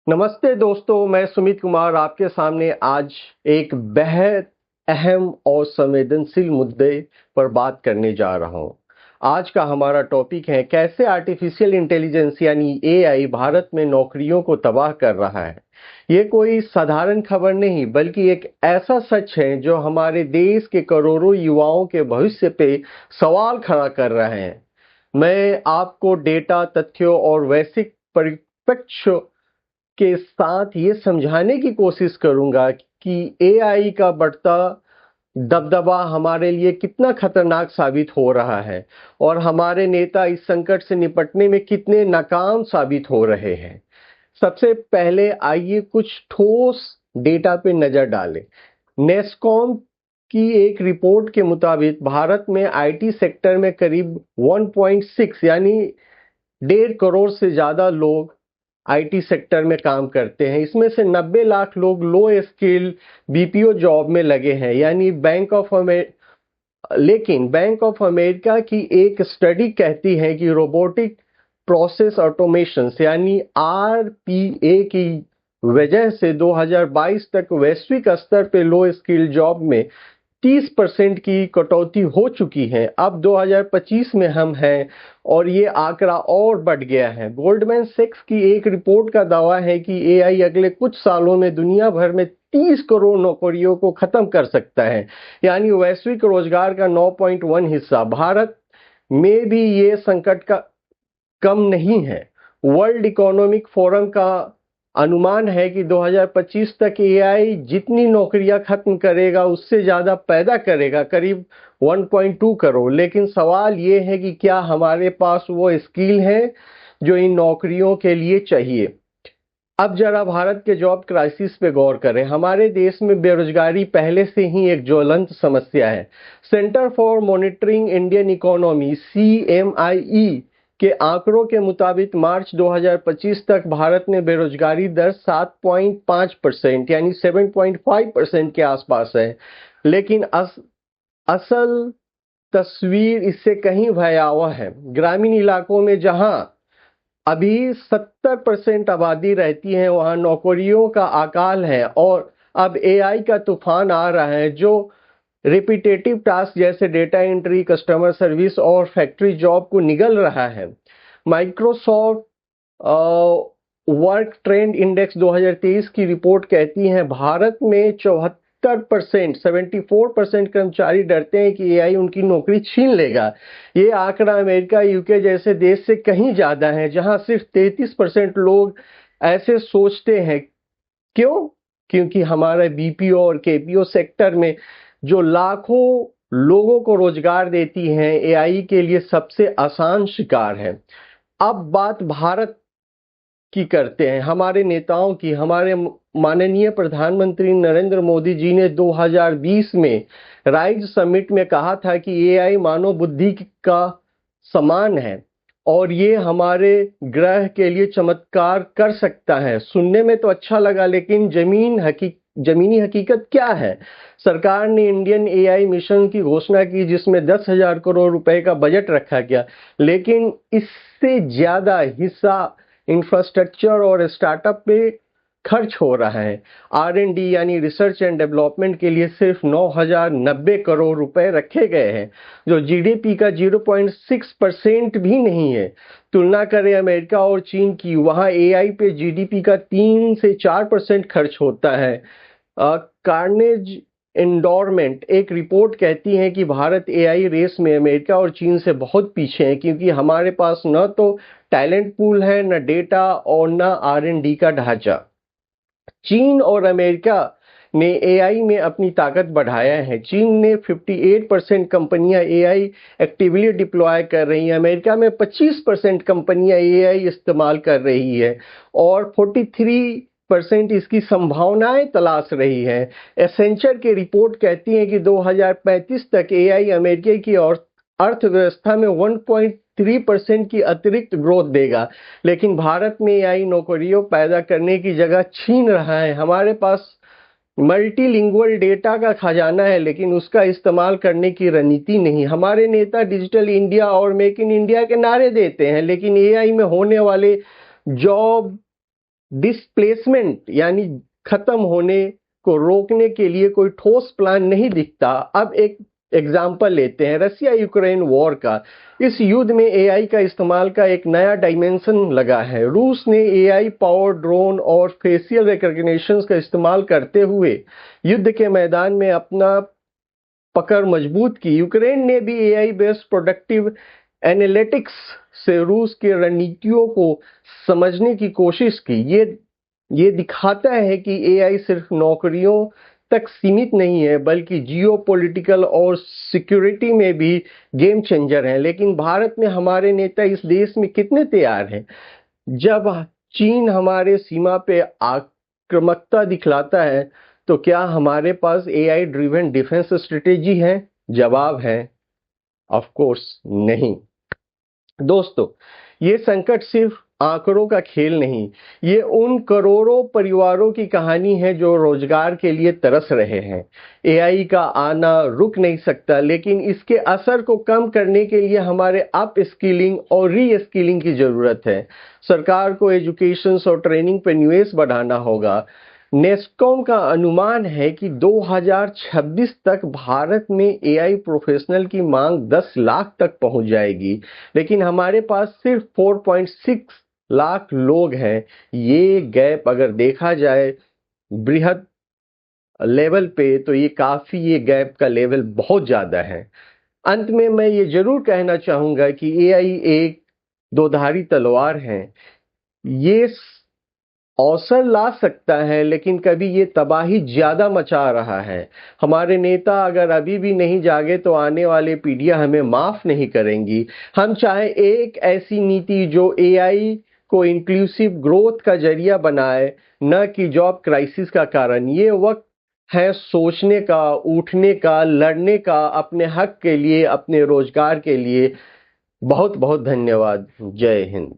नमस्ते दोस्तों, मैं सुमित कुमार आपके सामने आज एक बेहद अहम और संवेदनशील मुद्दे पर बात करने जा रहा हूं। आज का हमारा टॉपिक है कैसे आर्टिफिशियल इंटेलिजेंस यानी एआई भारत में नौकरियों को तबाह कर रहा है। ये कोई साधारण खबर नहीं बल्कि एक ऐसा सच है जो हमारे देश के करोड़ों युवाओं के भविष्य पे सवाल खड़ा कर रहे हैं। मैं आपको डेटा, तथ्यों और वैश्विक परिप्रेक्ष्य के साथ ये समझाने की कोशिश करूंगा कि एआई का बढ़ता दबदबा हमारे लिए कितना खतरनाक साबित हो रहा है और हमारे नेता इस संकट से निपटने में कितने नाकाम साबित हो रहे हैं। सबसे पहले आइए कुछ ठोस डेटा पे नजर डालें। नेस्कॉम की एक रिपोर्ट के मुताबिक भारत में आईटी सेक्टर में करीब 1.6 यानी 1.5 करोड़ से ज्यादा लोग आईटी सेक्टर में काम करते हैं। इसमें से 90 लाख लोग लो स्किल बीपीओ जॉब में लगे हैं यानी लेकिन बैंक ऑफ अमेरिका की एक स्टडी कहती है कि रोबोटिक प्रोसेस ऑटोमेशन यानी आरपीए की वजह से 2022 तक वैश्विक स्तर पे लो स्किल जॉब में 30% की कटौती हो चुकी है। अब 2025 में हम हैं और ये आंकड़ा और बढ़ गया है। गोल्डमैन सैक्स की एक रिपोर्ट का दावा है कि एआई अगले कुछ सालों में दुनिया भर में 30 करोड़ नौकरियों को खत्म कर सकता है यानी वैश्विक रोजगार का 9.1 हिस्सा। भारत में भी ये संकट का कम नहीं है। वर्ल्ड इकोनॉमिक फोरम का अनुमान है कि 2025 तक एआई जितनी नौकरियां खत्म करेगा उससे ज्यादा पैदा करेगा, करीब 1.2 करोड़। लेकिन सवाल ये है कि क्या हमारे पास वो स्किल है जो इन नौकरियों के लिए चाहिए। अब जरा भारत के जॉब क्राइसिस पे गौर करें। हमारे देश में बेरोजगारी पहले से ही एक ज्वलंत समस्या है। Centre for monitoring Indian economy CMIE के आंकड़ों के मुताबिक मार्च 2025 तक भारत में बेरोजगारी दर 7.5% यानी 7.5% के आसपास है। लेकिन असल तस्वीर इससे कहीं भयावह है। ग्रामीण इलाकों में जहां अभी 70% आबादी रहती है वहां नौकरियों का अकाल है और अब एआई का तूफान आ रहा है जो रिपीटेटिव टास्क जैसे डेटा एंट्री, कस्टमर सर्विस और फैक्ट्री जॉब को निगल रहा है। माइक्रोसॉफ्ट वर्क ट्रेंड इंडेक्स 2023 की रिपोर्ट कहती है भारत में 74% कर्मचारी डरते हैं कि एआई उनकी नौकरी छीन लेगा। ये आंकड़ा अमेरिका, यूके जैसे देश से कहीं ज्यादा है जहां सिर्फ 33% लोग ऐसे सोचते हैं। क्यों? क्योंकि हमारे बीपीओ और केपीओ सेक्टर में जो लाखों लोगों को रोजगार देती हैं एआई के लिए सबसे आसान शिकार है। अब बात भारत की करते हैं, हमारे नेताओं की। हमारे माननीय प्रधानमंत्री नरेंद्र मोदी जी ने 2020 में राइज समिट में कहा था कि एआई मानव बुद्धि का समान है और ये हमारे ग्रह के लिए चमत्कार कर सकता है। सुनने में तो अच्छा लगा लेकिन जमीनी हकीकत क्या है? सरकार ने इंडियन एआई मिशन की घोषणा की जिसमें 10,000 करोड़ रुपए का बजट रखा गया, लेकिन इससे ज्यादा हिस्सा इंफ्रास्ट्रक्चर और स्टार्टअप पे खर्च हो रहा है। R&D यानी रिसर्च एंड डेवलपमेंट के लिए सिर्फ 9,090 करोड़ रुपए रखे गए हैं जो जीडीपी का 0.6% भी नहीं है। तुलना करें अमेरिका और चीन की, वहां एआई पे जीडीपी का 3 से 4% खर्च होता है। कार्नेज एंडोरमेंट एक रिपोर्ट कहती है कि भारत एआई रेस में अमेरिका और चीन से बहुत पीछे है क्योंकि हमारे पास न तो टैलेंट पूल है, न डेटा और न R&D का ढांचा। चीन और अमेरिका ने एआई में अपनी ताकत बढ़ाया है। चीन ने 58% कंपनियां एआई एक्टिवली डिप्लॉय कर रही हैं, अमेरिका में 25% कंपनियां एआई इस्तेमाल कर रही है और 43% इसकी संभावनाएं तलाश रही है। एसेंचर की रिपोर्ट कहती है कि 2035 तक एआई अमेरिका की अर्थव्यवस्था में 1.3% की अतिरिक्त ग्रोथ देगा, लेकिन भारत में एआई नौकरियों पैदा करने की जगह छीन रहा है। हमारे पास मल्टीलिंगुअल डेटा का खजाना है लेकिन उसका इस्तेमाल करने की रणनीति नहीं। हमारे नेता डिजिटल इंडिया और मेक इन इंडिया के नारे देते हैं लेकिन एआई में होने वाले जॉब डिस्प्लेसमेंट यानी खत्म होने को रोकने के लिए कोई ठोस प्लान नहीं दिखता। अब एक एग्जाम्पल लेते हैं रसिया यूक्रेन वॉर का। इस युद्ध में एआई का इस्तेमाल का एक नया डायमेंशन लगा है। रूस ने एआई पावर ड्रोन और फेशियल रिकॉग्निशन का इस्तेमाल करते हुए युद्ध के मैदान में अपना पकड़ मजबूत की। यूक्रेन ने भी एआई बेस्ड प्रोडक्टिव एनालिटिक्स से रूस की रणनीतियों को समझने की कोशिश की। ये दिखाता है कि एआई सिर्फ नौकरियों तक सीमित नहीं है बल्कि जियोपॉलिटिकल और सिक्योरिटी में भी गेम चेंजर है। लेकिन भारत में हमारे नेता इस देश में कितने तैयार हैं? जब चीन हमारे सीमा पे आक्रामकता दिखलाता है तो क्या हमारे पास एआई ड्रिवन डिफेंस स्ट्रेटेजी है? जवाब है ऑफ कोर्स नहीं। दोस्तों, ये संकट सिर्फ आंकड़ों का खेल नहीं, ये उन करोड़ों परिवारों की कहानी है जो रोजगार के लिए तरस रहे हैं। एआई का आना रुक नहीं सकता, लेकिन इसके असर को कम करने के लिए हमारे अप स्किलिंग और री स्किलिंग की जरूरत है। सरकार को एजुकेशन और ट्रेनिंग पर निवेश बढ़ाना होगा। नेस्कॉम का अनुमान है कि 2026 तक भारत में एआई प्रोफेशनल की मांग 10 लाख तक पहुंच जाएगी, लेकिन हमारे पास सिर्फ 4.6 लाख लोग हैं। ये गैप अगर देखा जाए बृहद लेवल पे तो ये गैप का लेवल बहुत ज्यादा है। अंत में मैं ये जरूर कहना चाहूंगा कि एआई एक दोधारी तलवार है। ये अवसर ला सकता है, लेकिन कभी ये तबाही ज्यादा मचा रहा है। हमारे नेता अगर अभी भी नहीं जागे तो आने वाले पीढ़ियां हमें माफ नहीं करेंगी। हम चाहे एक ऐसी नीति जो एआई को इंक्लूसिव ग्रोथ का जरिया बनाए, न कि जॉब क्राइसिस का कारण। ये वक्त है सोचने का, उठने का, लड़ने का, अपने हक के लिए, अपने रोजगार के लिए। बहुत बहुत धन्यवाद। जय हिंद।